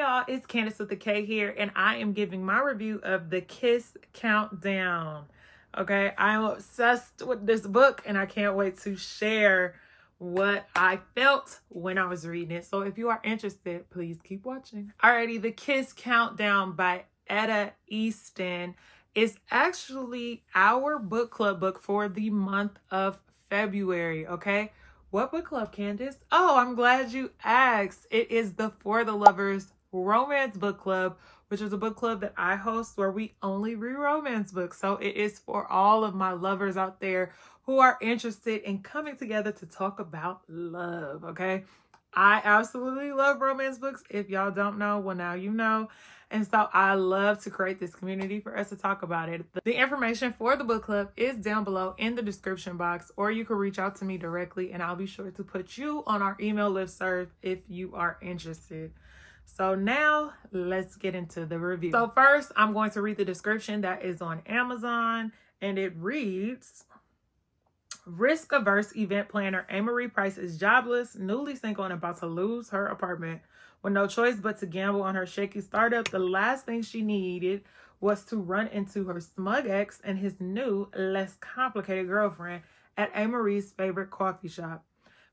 y'all, it's Candace with the K here, and I am giving my review of The Kiss Countdown. Okay, I'm obsessed with this book, and I can't wait to share what I felt when I was reading it. So if you are interested, please keep watching. Alrighty, The Kiss Countdown by Etta Easton is actually our book club book for the month of February, okay? What book club, Candace? Oh, I'm glad you asked. It is the For the Lovers Romance Book Club, which is a book club that I host where we only read romance books. So it is for all of my lovers out there who are interested in coming together to talk about love, okay? I absolutely love romance books. If y'all don't know, well, now you know. And so I love to create this community for us to talk about it. The information for the book club is down below in the description box, or you can reach out to me directly and I'll be sure to put you on our email listserv if you are interested. So now let's get into the review. So first, I'm going to read the description that is on Amazon, and it reads: risk-averse event planner Amory Price is jobless, newly single, and about to lose her apartment. With no choice but to gamble on her shaky startup, the last thing she needed was to run into her smug ex and his new, less complicated girlfriend at Amory's favorite coffee shop.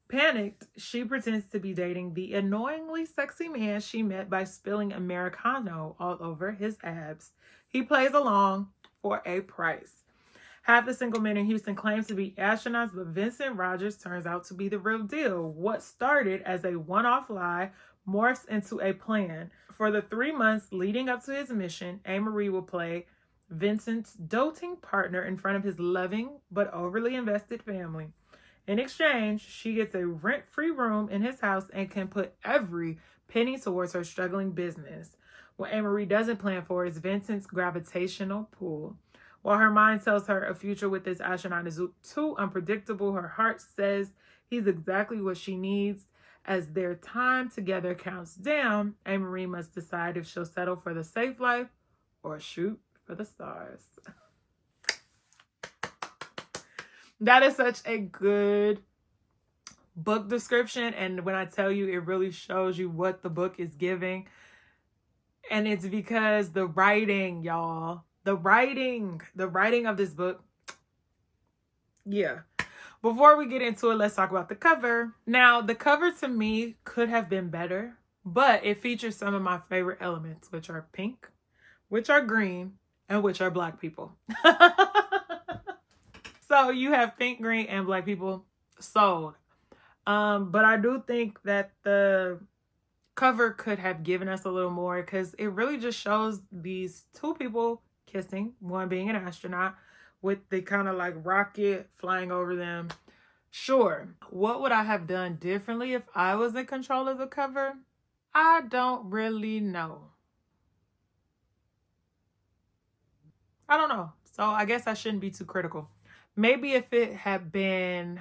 Panicked, she pretends to be dating the annoyingly sexy man she met by spilling Americano all over his abs. He plays along for a price. Half the single men in Houston claim to be astronauts, but Vincent Rogers turns out to be the real deal. What started as a one-off lie morphs into a plan. For the 3 months leading up to his mission, Amory will play Vincent's doting partner in front of his loving but overly invested family. In exchange, she gets a rent-free room in his house and can put every penny towards her struggling business. What Amory doesn't plan for is Vincent's gravitational pull. While her mind tells her a future with this astronaut is too unpredictable, her heart says he's exactly what she needs. As their time together counts down, Amory must decide if she'll settle for the safe life or shoot for the stars. That is such a good book description, and when I tell you, it really shows you what the book is giving. And it's because the writing, y'all, the writing of this book, yeah. Before we get into it, let's talk about the cover. Now, the cover to me could have been better, but it features some of my favorite elements, which are pink, which are green, and which are black people. So you have pink, green, and black people sold. But I do think that the cover could have given us a little more, because it really just shows these two people kissing, one being an astronaut, with the kind of like rocket flying over them. Sure, what would I have done differently if I was in control of the cover? I don't really know. I don't know. So I guess I shouldn't be too critical. Maybe if it had been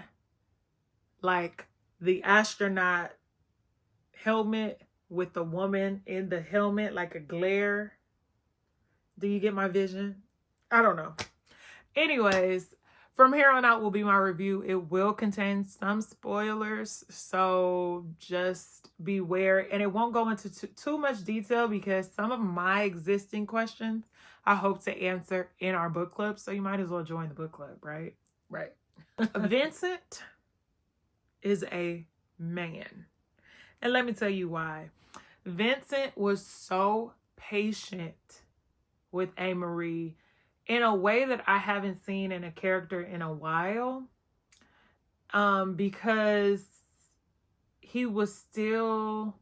like the astronaut helmet with the woman in the helmet, like a glare. Do you get my vision? I don't know. Anyways, from here on out will be my review. It will contain some spoilers, so just beware. And it won't go into too much detail because some of my existing questions I hope to answer in our book club. So you might as well join the book club, right? Right. Vincent is a man. And let me tell you why. Vincent was so patient with Amory in a way that I haven't seen in a character in a while, because he was still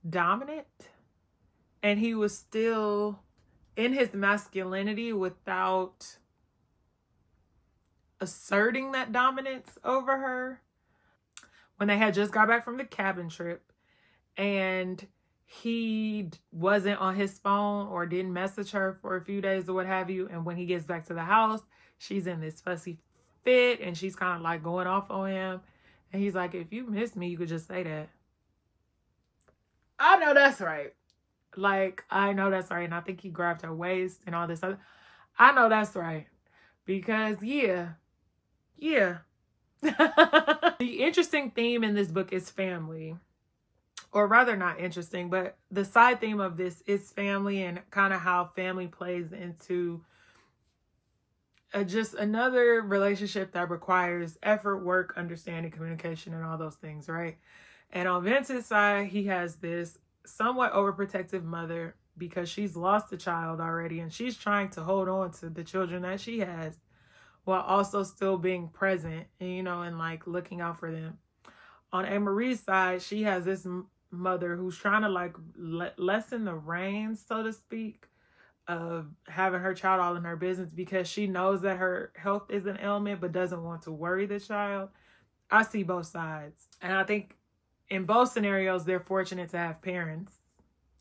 dominant and he was still in his masculinity without asserting that dominance over her. When they had just got back from the cabin trip and he wasn't on his phone or didn't message her for a few days or what have you. And when he gets back to the house, she's in this fussy fit and she's kind of like going off on him. And he's like, if you miss me, you could just say that. I know that's right. Like, I know that's right. And I think he grabbed her waist and all this other. I know that's right. Because, yeah. The interesting theme in this book is family. or rather not interesting, but the side theme of this is family and kind of how family plays into just another relationship that requires effort, work, understanding, communication, and all those things, right? And on Vince's side, he has this somewhat overprotective mother because she's lost a child already and she's trying to hold on to the children that she has while also still being present, and like looking out for them. On A. Marie's side, she has this mother who's trying to like lessen the reins, so to speak, of having her child all in her business because she knows that her health is an ailment but doesn't want to worry the child. I see both sides. And I think in both scenarios, they're fortunate to have parents.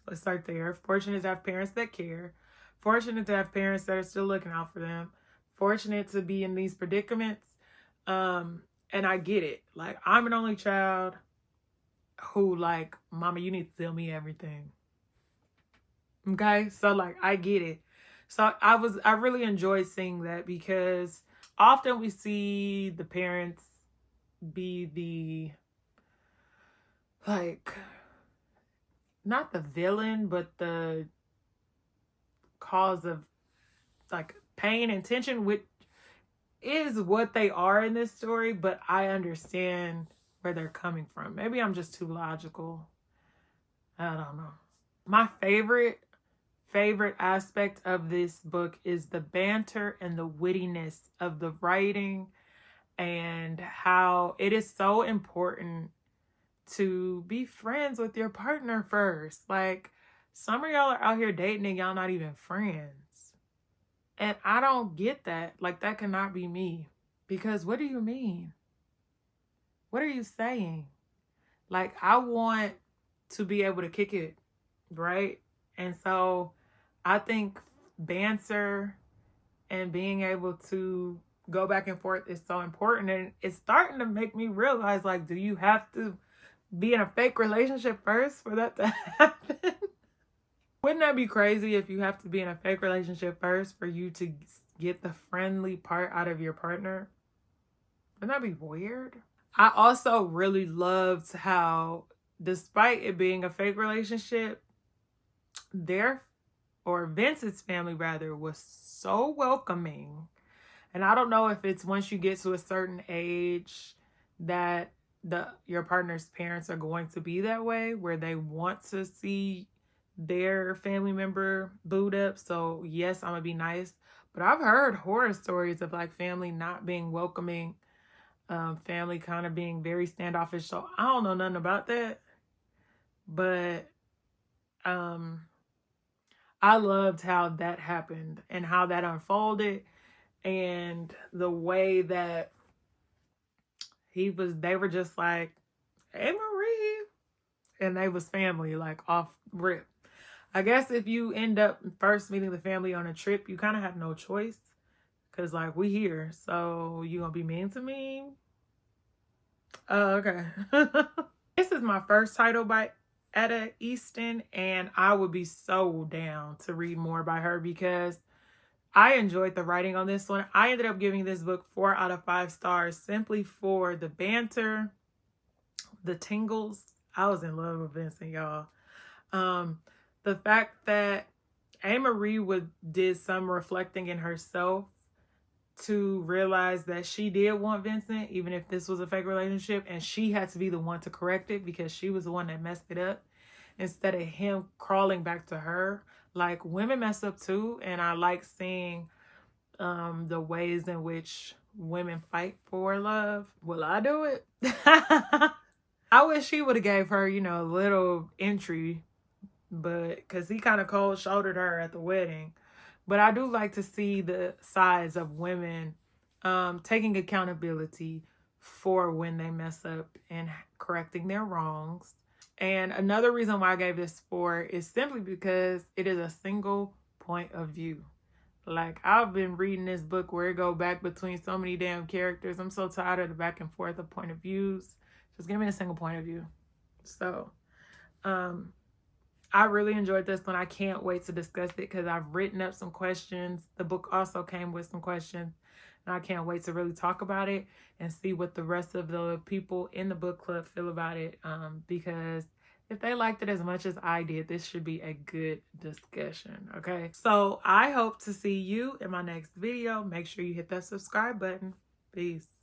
Let's start there. Fortunate to have parents that care. Fortunate to have parents that are still looking out for them. Fortunate to be in these predicaments. And I get it. Like, I'm an only child who, like, mama, you need to tell me everything. Okay? So, like, I get it. So I really enjoyed seeing that because often we see the parents be the, like, not the villain, but the cause of, like, pain and tension, which is what they are in this story, but I understand where they're coming from. Maybe I'm just too logical. I don't know. My favorite aspect of this book is the banter and the wittiness of the writing and how it is so important to be friends with your partner first. Like, some of y'all are out here dating and y'all not even friends. And I don't get that. Like, that cannot be me. Because what do you mean? What are you saying? Like, I want to be able to kick it, right? And so I think banter and being able to go back and forth is so important. And it's starting to make me realize, like, do you have to be in a fake relationship first for that to happen? Wouldn't that be crazy if you have to be in a fake relationship first for you to get the friendly part out of your partner? Wouldn't that be weird? I also really loved how, despite it being a fake relationship, Vince's family rather, was so welcoming. And I don't know if it's once you get to a certain age that your partner's parents are going to be that way, where they want to see their family member booed up. So yes, I'm gonna be nice, but I've heard horror stories of like family not being welcoming, family kind of being very standoffish. So I don't know nothing about that, but I loved how that happened and how that unfolded and the way that they were just like, hey Marie, and they was family, like off rip. I guess if you end up first meeting the family on a trip, you kind of have no choice. Because, like, we here. So, you going to be mean to me? Oh, okay. This is my first title by Etta Easton. And I would be so down to read more by her because I enjoyed the writing on this one. I ended up giving this book 4 out of 5 stars simply for the banter, the tingles. I was in love with Vincent, y'all. The fact that A. Marie did some reflecting in herself to realize that she did want Vincent, even if this was a fake relationship, and she had to be the one to correct it because she was the one that messed it up instead of him crawling back to her. Like, women mess up too, and I like seeing the ways in which women fight for love. Will I do it? I wish he would have gave her, a little entry, but because he kind of cold-shouldered her at the wedding. But I do like to see the sides of women taking accountability for when they mess up and correcting their wrongs. And another reason why I gave this 4 is simply because it is a single point of view. Like, I've been reading this book where it go back between so many damn characters. I'm so tired of the back and forth of point of views. Just give me a single point of view. So, I really enjoyed this one. I can't wait to discuss it because I've written up some questions. The book also came with some questions. And I can't wait to really talk about it and see what the rest of the people in the book club feel about it. Because If they liked it as much as I did, this should be a good discussion, okay? So I hope to see you in my next video. Make sure you hit that subscribe button. Peace.